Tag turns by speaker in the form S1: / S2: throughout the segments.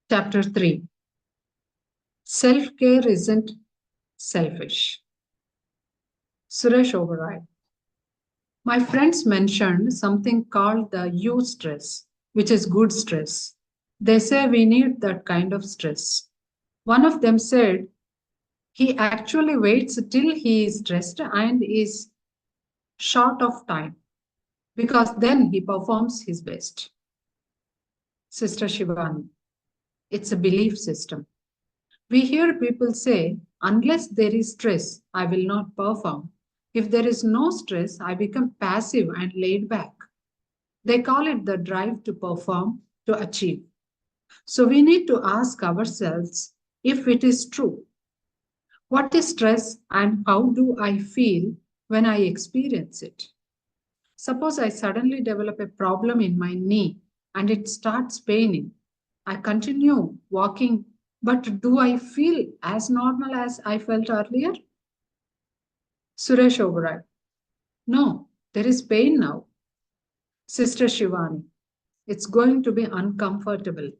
S1: Chapter 3. Self-care isn't selfish. Suresh Oberoi. My friends mentioned something called the U stress, which is good stress. They say we need that kind of stress. One of them said he actually waits till he is stressed and is short of time because then he performs his best. Sister Shivani, it's a belief system. We hear people say, unless there is stress, I will not perform. If there is no stress, I become passive and laid back. They call it the drive to perform, to achieve. So we need to ask ourselves if it is true. What is stress and how do I feel when I experience it? Suppose I suddenly develop a problem in my knee and it starts paining. I continue walking, but do I feel as normal as I felt earlier? Suresh Oberoi. No, there is pain now. Sister Shivani. It's going to be uncomfortable.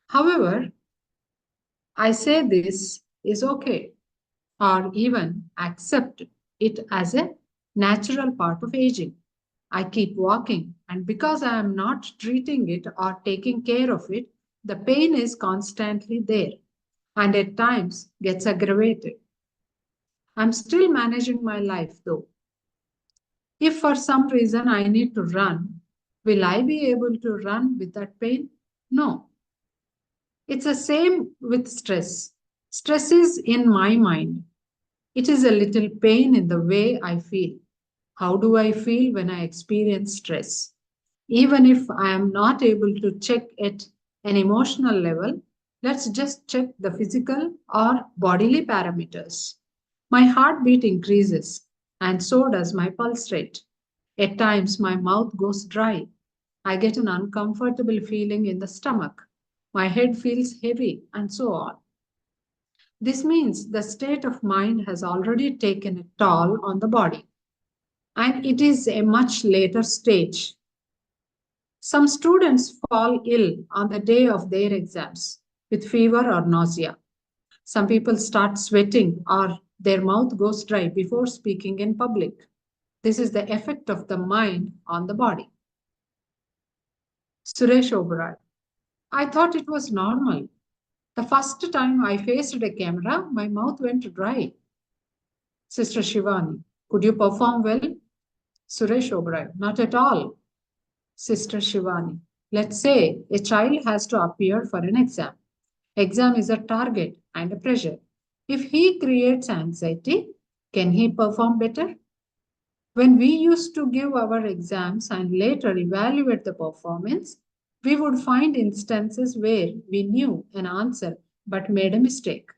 S1: However, I say this is okay, or even accept it as a natural part of aging. I keep walking, and because I am not treating it or taking care of it, the pain is constantly there and at times gets aggravated. I'm still managing my life though. If for some reason I need to run, will I be able to run with that pain? No. It's the same with stress. Stress is in my mind. It is a little pain in the way I feel. How do I feel when I experience stress? Even if I am not able to check at an emotional level, let's just check the physical or bodily parameters. My heartbeat increases, and so does my pulse rate. At times, my mouth goes dry. I get an uncomfortable feeling in the stomach. My head feels heavy, and so on. This means the state of mind has already taken a toll on the body, and it is a much later stage. Some students fall ill on the day of their exams with fever or nausea. Some people start sweating or their mouth goes dry before speaking in public. This is the effect of the mind on the body. Suresh Oberoi. I thought it was normal. The first time I faced a camera, my mouth went dry. Sister Shivani. Could you perform well? Suresh Oberoi. Not at all. Sister Shivani. Let's say a child has to appear for an exam. Exam is a target and a pressure. If he creates anxiety, can he perform better? When we used to give our exams and later evaluate the performance, we would find instances where we knew an answer but made a mistake.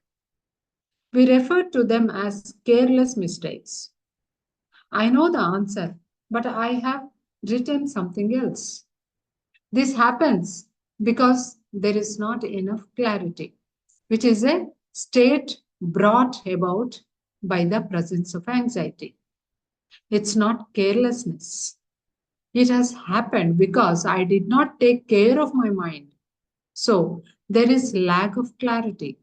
S1: We referred to them as careless mistakes. I know the answer, but I have written something else. This happens because there is not enough clarity, which is a state brought about by the presence of anxiety. It's not carelessness. It has happened because I did not take care of my mind. So there is lack of clarity,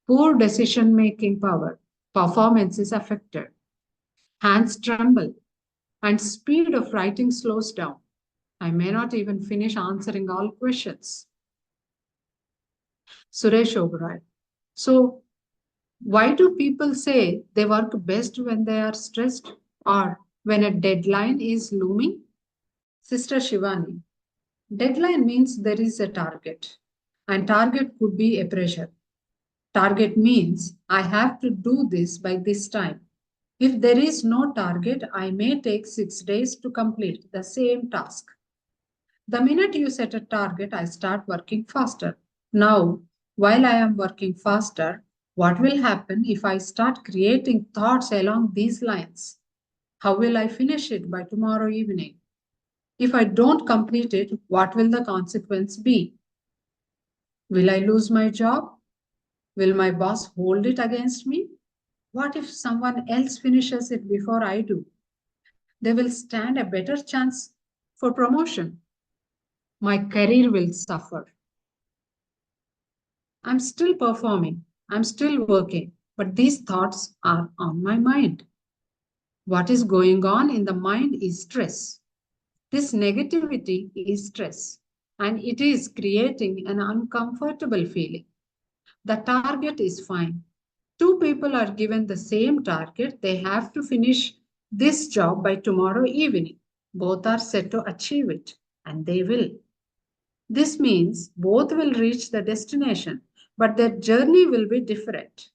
S1: poor decision making power, performance is affected, hands tremble, and speed of writing slows down. I may not even finish answering all questions. Suresh Oberoi. So, why do people say they work best when they are stressed or when a deadline is looming? Sister Shivani, deadline means there is a target, and target could be a pressure. Target means I have to do this by this time. If there is no target, I may take 6 days to complete the same task. The minute you set a target, I start working faster. Now, while I am working faster, what will happen if I start creating thoughts along these lines? How will I finish it by tomorrow evening? If I don't complete it, what will the consequence be? Will I lose my job? Will my boss hold it against me? What if someone else finishes it before I do? They will stand a better chance for promotion. My career will suffer. I'm still performing, I'm still working, but these thoughts are on my mind. What is going on in the mind is stress. This negativity is stress, and it is creating an uncomfortable feeling. The target is fine. Two people are given the same target. They have to finish this job by tomorrow evening. Both are set to achieve it, and they will. This means both will reach the destination, but their journey will be different.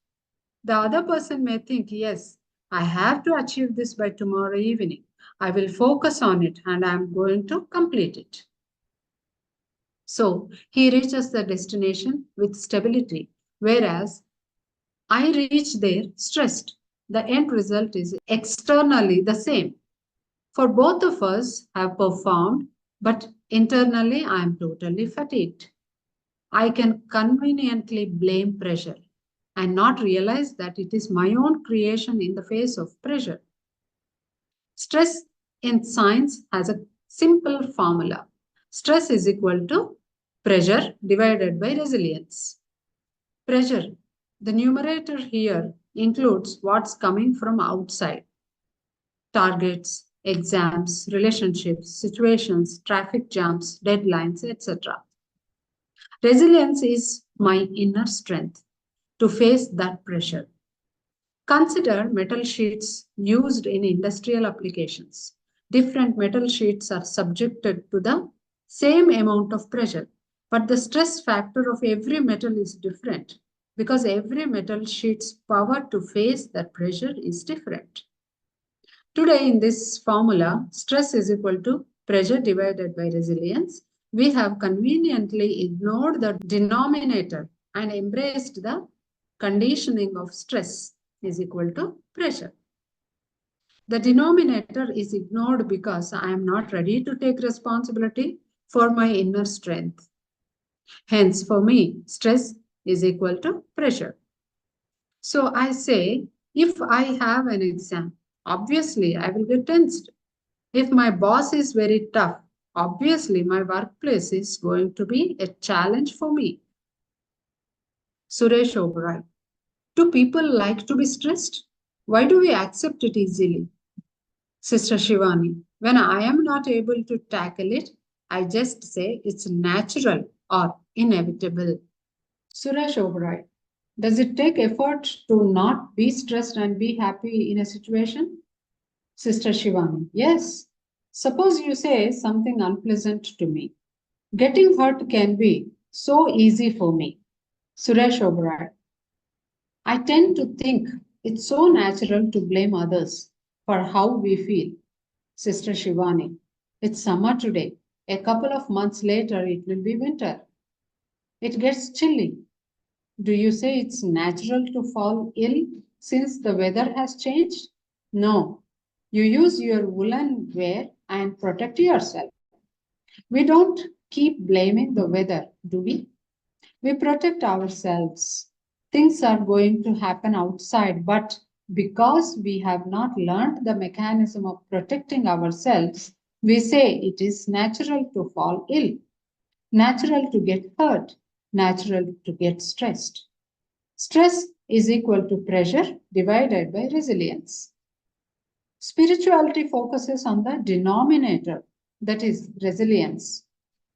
S1: The other person may think, yes, I have to achieve this by tomorrow evening. I will focus on it and I am going to complete it. So he reaches the destination with stability, whereas I reach there stressed. The end result is externally the same. For both of us have performed, but internally I am totally fatigued. I can conveniently blame pressure and not realize that it is my own creation in the face of pressure. Stress in science has a simple formula. Stress is equal to pressure divided by resilience. Pressure, the numerator here includes what's coming from outside: targets, exams, relationships, situations, traffic jams, deadlines, etc. Resilience is my inner strength to face that pressure. Consider metal sheets used in industrial applications. Different metal sheets are subjected to the same amount of pressure, but the stress factor of every metal is different because every metal sheet's power to face that pressure is different. Today, in this formula, stress is equal to pressure divided by resilience. We have conveniently ignored the denominator and embraced the conditioning of stress is equal to pressure. The denominator is ignored because I am not ready to take responsibility for my inner strength. Hence, for me, stress is equal to pressure. So I say, if I have an exam, obviously I will get tensed. If my boss is very tough, obviously my workplace is going to be a challenge for me. Suresh Oberoi. Do people like to be stressed? Why do we accept it easily? Sister Shivani, when I am not able to tackle it, I just say it's natural or inevitable. Suresh Oberoi, does it take effort to not be stressed and be happy in a situation? Sister Shivani, yes. Suppose you say something unpleasant to me. Getting hurt can be so easy for me. Suresh Oberoi, I tend to think it's so natural to blame others for how we feel. Sister Shivani, it's summer today. A couple of months later, it will be winter. It gets chilly. Do you say it's natural to fall ill since the weather has changed? No. You use your woolen wear and protect yourself. We don't keep blaming the weather, do we? We protect ourselves. Things are going to happen outside, but because we have not learned the mechanism of protecting ourselves, we say it is natural to fall ill, natural to get hurt, natural to get stressed. Stress is equal to pressure divided by resilience. Spirituality focuses on the denominator, that is resilience.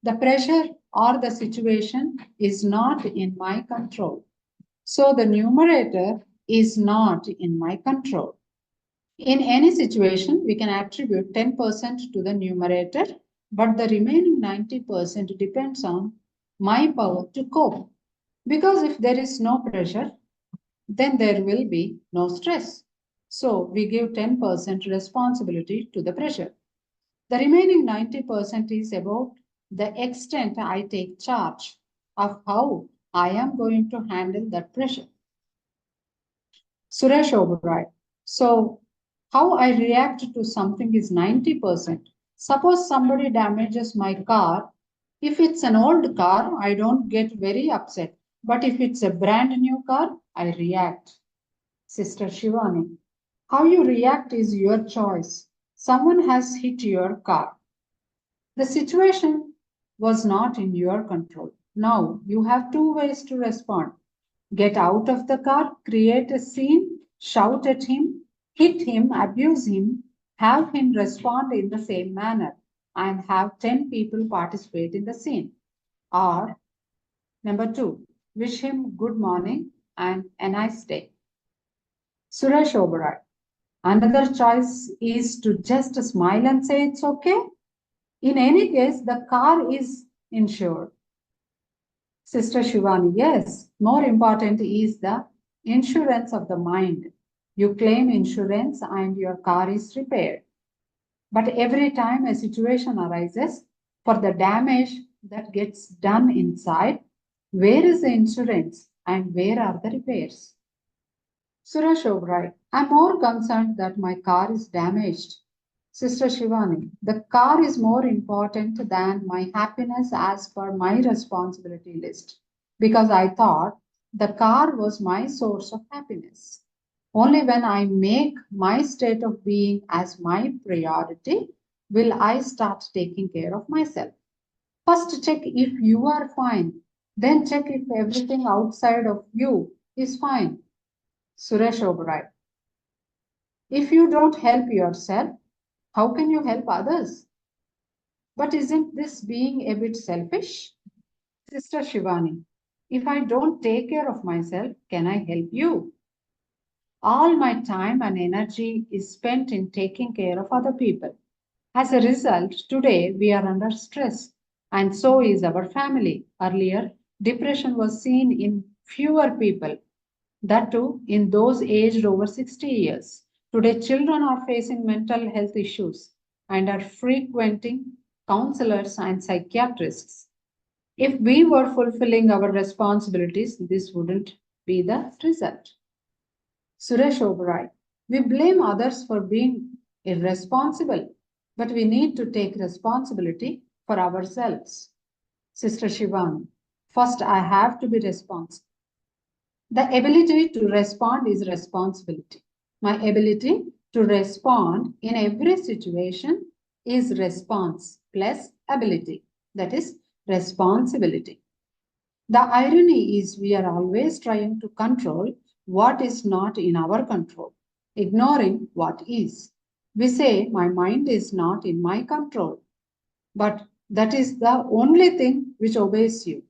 S1: The pressure or the situation is not in my control. So the numerator is not in my control. In any situation, we can attribute 10% to the numerator, but the remaining 90% depends on my power to cope. Because if there is no pressure, then there will be no stress. So we give 10% responsibility to the pressure. The remaining 90% is about the extent I take charge of how I am going to handle that pressure. Suresh Oberoi. So, how I react to something is 90%. Suppose somebody damages my car. If it's an old car, I don't get very upset. But if it's a brand new car, I react. Sister Shivani, how you react is your choice. Someone has hit your car. The situation was not in your control. Now, you have two ways to respond. Get out of the car, create a scene, shout at him, hit him, abuse him, have him respond in the same manner, and have 10 people participate in the scene. Or, number two, wish him good morning and a nice day. Suresh Oberoi. Another choice is to just smile and say it's okay. In any case, the car is insured. Sister Shivani, yes, more important is the insurance of the mind. You claim insurance and your car is repaired. But every time a situation arises for the damage that gets done inside, where is the insurance and where are the repairs? Suresh Oberoi, I'm more concerned that my car is damaged. Sister Shivani, the car is more important than my happiness as per my responsibility list because I thought the car was my source of happiness. Only when I make my state of being as my priority will I start taking care of myself. First, check if you are fine, then check if everything outside of you is fine. Suresh Oberoi, if you don't help yourself, how can you help others? But isn't this being a bit selfish? Sister Shivani, if I don't take care of myself, can I help you? All my time and energy is spent in taking care of other people. As a result, today we are under stress, and so is our family. Earlier, depression was seen in fewer people, that too in those aged over 60 years. Today, children are facing mental health issues and are frequenting counselors and psychiatrists. If we were fulfilling our responsibilities, this wouldn't be the result. Suresh Oberoi, we blame others for being irresponsible, but we need to take responsibility for ourselves. Sister Shivani, first I have to be responsible. The ability to respond is responsibility. My ability to respond in every situation is response plus ability. That is responsibility. The irony is we are always trying to control what is not in our control, ignoring what is. We say, my mind is not in my control, but that is the only thing which obeys you.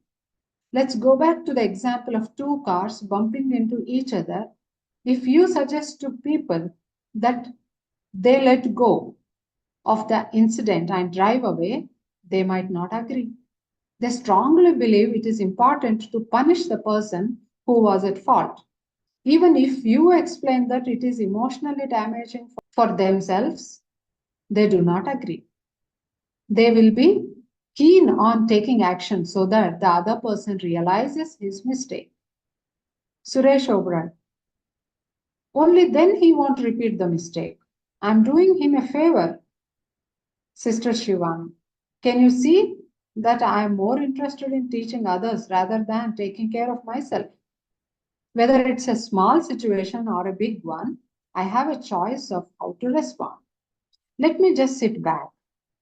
S1: Let's go back to the example of two cars bumping into each other. If you suggest to people that they let go of the incident and drive away, they might not agree. They strongly believe it is important to punish the person who was at fault. Even if you explain that it is emotionally damaging for themselves, they do not agree. They will be keen on taking action so that the other person realizes his mistake. Suresh Oberoi, only then he won't repeat the mistake. I'm doing him a favor. Sister Shivani, can you see that I am more interested in teaching others rather than taking care of myself? Whether it's a small situation or a big one, I have a choice of how to respond. Let me just sit back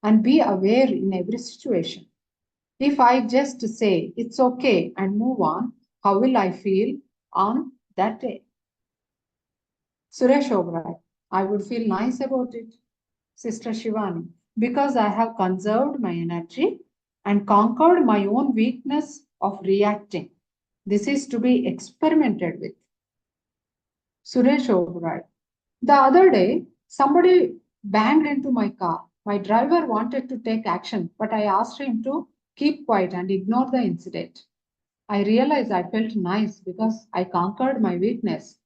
S1: and be aware in every situation. If I just say it's okay and move on, how will I feel on that day? Suresh Oberoi, I would feel nice about it. Sister Shivani, because I have conserved my energy and conquered my own weakness of reacting. This is to be experimented with. Suresh Oberoi, the other day, somebody banged into my car. My driver wanted to take action, but I asked him to keep quiet and ignore the incident. I realized I felt nice because I conquered my weakness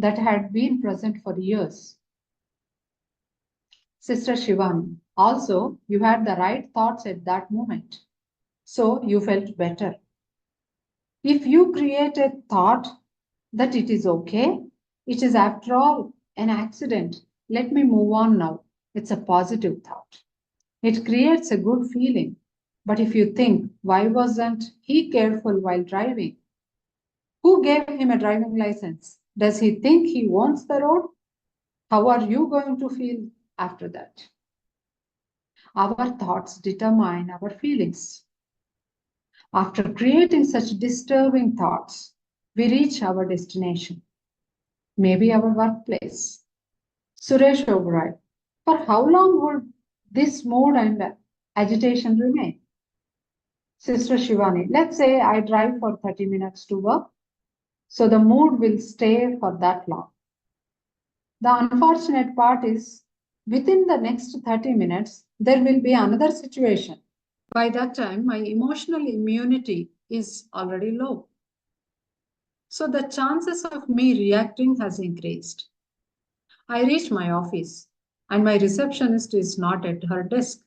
S1: that had been present for years. Sister Shivani, also, you had the right thoughts at that moment. So you felt better. If you create a thought that it is okay, it is after all an accident, let me move on now. It's a positive thought. It creates a good feeling. But if you think, why wasn't he careful while driving? Who gave him a driving license? Does he think he owns the road? How are you going to feel after that? Our thoughts determine our feelings. After creating such disturbing thoughts, we reach our destination, maybe our workplace. Suresh Oberoi, for how long would this mood and agitation remain? Sister Shivani, let's say I drive for 30 minutes to work, so the mood will stay for that long. The unfortunate part is, within the next 30 minutes, there will be another situation. By that time, my emotional immunity is already low. So the chances of me reacting has increased. I reach my office and my receptionist is not at her desk.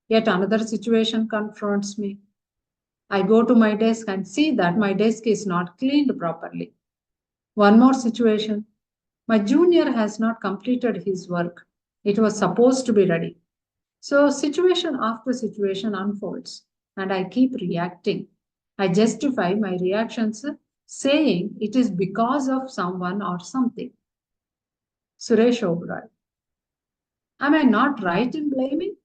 S1: Yet another situation confronts me. I go to my desk and see that my desk is not cleaned properly. One more situation. My junior has not completed his work. It was supposed to be ready. So situation after situation unfolds and I keep reacting. I justify my reactions saying it is because of someone or something. Suresh Oberoi, am I not right in blaming?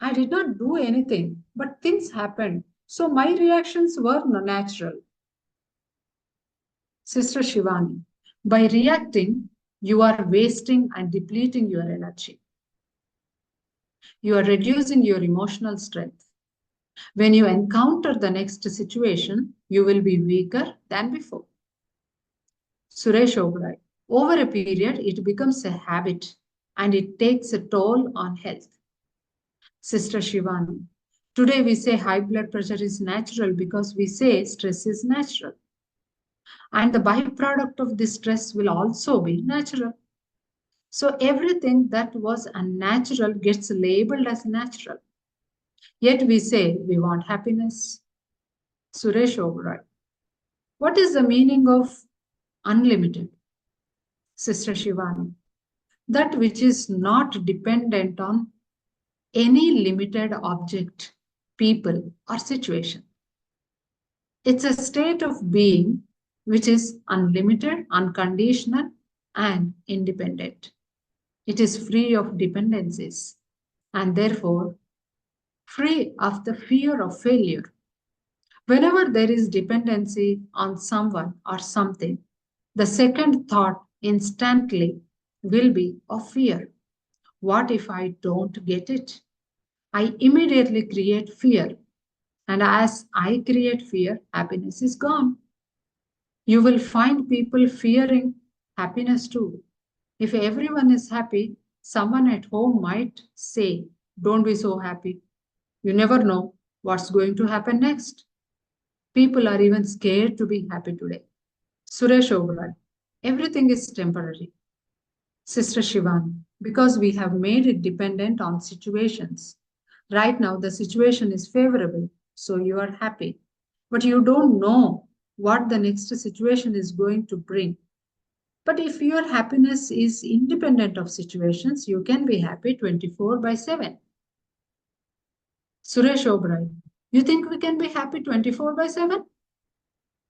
S1: I did not do anything, but things happened. So my reactions were natural. Sister Shivani, by reacting, you are wasting and depleting your energy. You are reducing your emotional strength. When you encounter the next situation, you will be weaker than before. Suresh Oberoi, over a period, it becomes a habit and it takes a toll on health. Sister Shivani, today we say high blood pressure is natural because we say stress is natural. And the byproduct of this stress will also be natural. So everything that was unnatural gets labeled as natural. Yet we say we want happiness. Suresh Oberoi, what is the meaning of unlimited? Sister Shivani, that which is not dependent on any limited object, people, or situation. It's a state of being which is unlimited, unconditional, and independent. It is free of dependencies and therefore free of the fear of failure. Whenever there is dependency on someone or something, the second thought instantly will be of fear. What if I don't get it? I immediately create fear. And as I create fear, happiness is gone. You will find people fearing happiness too. If everyone is happy, someone at home might say, don't be so happy. You never know what's going to happen next. People are even scared to be happy today. Suresh Oberoi, everything is temporary. Sister Shivani, because we have made it dependent on situations. Right now, the situation is favorable, so you are happy. But you don't know what the next situation is going to bring. But if your happiness is independent of situations, you can be happy 24 by 7. Suresh Oberoi, you think we can be happy 24 by 7?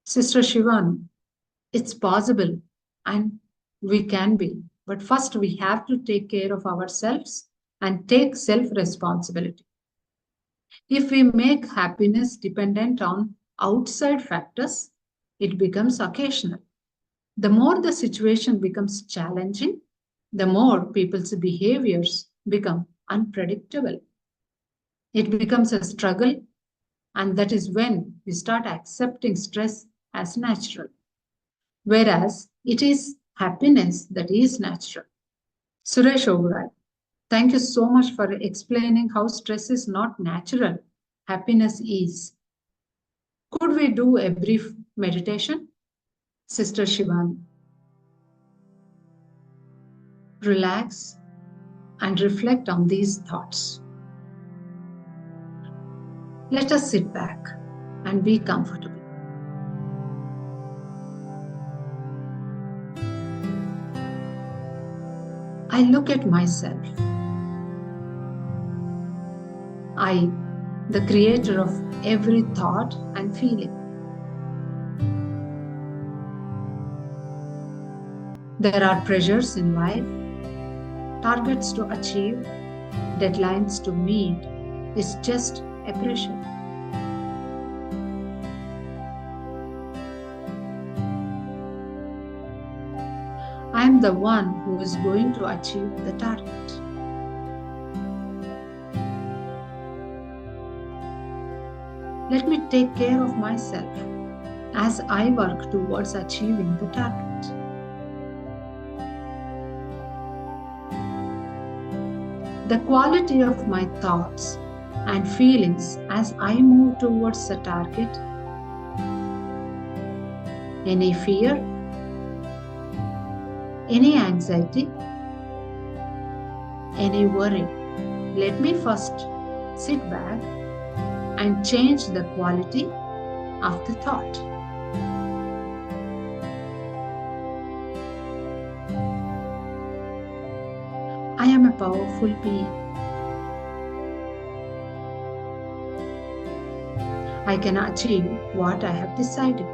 S1: Sister Shivani, it's possible and we can be. But first, we have to take care of ourselves and take self responsibility. If we make happiness dependent on outside factors, it becomes occasional. The more the situation becomes challenging, the more people's behaviors become unpredictable. It becomes a struggle, and that is when we start accepting stress as natural. Whereas it is happiness that is natural. Suresh Oberoi, thank you so much for explaining how stress is not natural, happiness is. Could we do a brief meditation? Sister Shivani, relax and reflect on these thoughts. Let us sit back and be comfortable. I look at myself. I, the creator of every thought and feeling. There are pressures in life, targets to achieve, deadlines to meet. It's just a pressure. I am the one who is going to achieve the target. Let me take care of myself as I work towards achieving the target. The quality of my thoughts and feelings as I move towards the target. Any fear, any anxiety, any worry. Let me first sit back and change the quality of the thought. I am a powerful being. I can achieve what I have decided,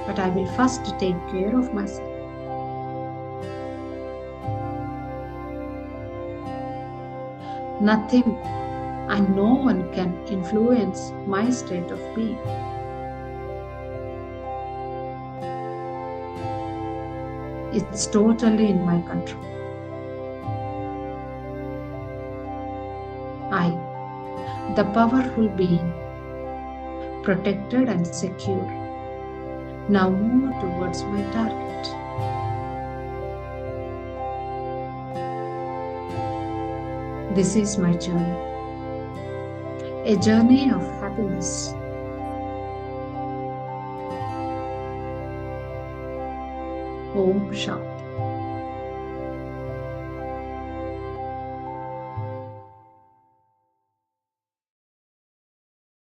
S1: but I will first take care of myself. Nothing and no one can influence my state of being. It's totally in my control. I, the powerful being, protected and secure, now move towards my target. This is my journey, a journey of happiness. Om Shanti.